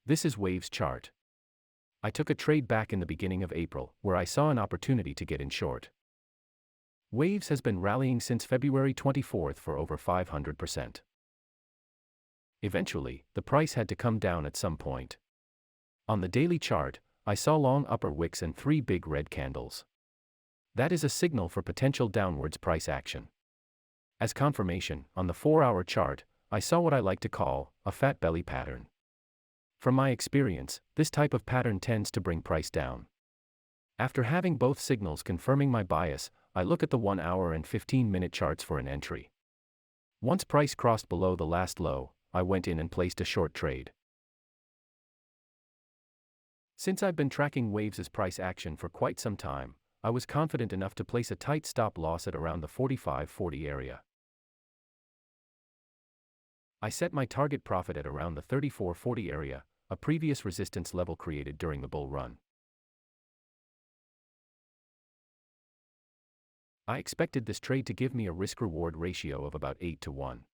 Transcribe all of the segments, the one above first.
This is Wave's chart. I took a trade back in the beginning of April, where I saw an opportunity to get in short. Waves has been rallying since February 24th for over 500%. Eventually, the price had to come down at some point. On the daily chart, I saw long upper wicks and 3 big red candles. That is a signal for potential downwards price action. As confirmation, on the 4-hour chart, I saw what I like to call a fat belly pattern. From my experience, this type of pattern tends to bring price down. After having both signals confirming my bias, I look at the 1-hour and 15-minute charts for an entry. Once price crossed below the last low, I went in and placed a short trade. Since I've been tracking Waves' price action for quite some time, I was confident enough to place a tight stop loss at around the 45.40 area. I set my target profit at around the 34.40 area, a previous resistance level created during the bull run. I expected this trade to give me a risk-reward ratio of about 8 to 1.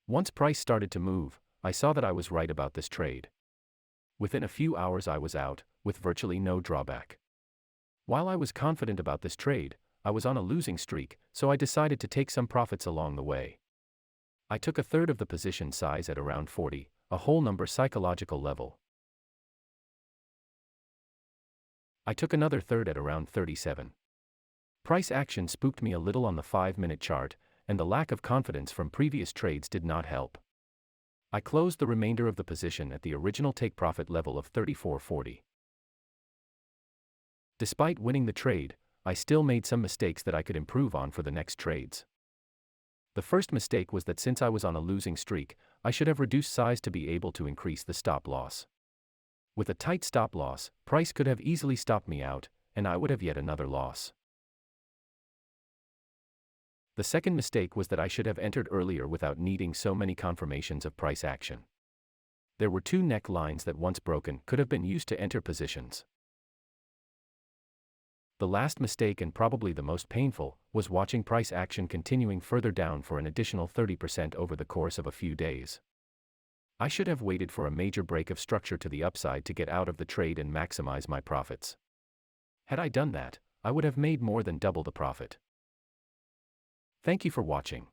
Once price started to move, I saw that I was right about this trade. Within a few hours I was out, with virtually no drawback. While I was confident about this trade, I was on a losing streak, so I decided to take some profits along the way. I took a third of the position size at around 40, a whole number psychological level. I took another third at around 37. Price action spooked me a little on the 5-minute chart, and the lack of confidence from previous trades did not help. I closed the remainder of the position at the original take-profit level of 34.40. Despite winning the trade, I still made some mistakes that I could improve on for the next trades. The first mistake was that since I was on a losing streak, I should have reduced size to be able to increase the stop loss. With a tight stop loss, price could have easily stopped me out, and I would have yet another loss. The second mistake was that I should have entered earlier without needing so many confirmations of price action. There were 2 neck lines that, once broken, could have been used to enter positions. The last mistake, and probably the most painful, was watching price action continuing further down for an additional 30% over the course of a few days. I should have waited for a major break of structure to the upside to get out of the trade and maximize my profits. Had I done that, I would have made more than double the profit. Thank you for watching.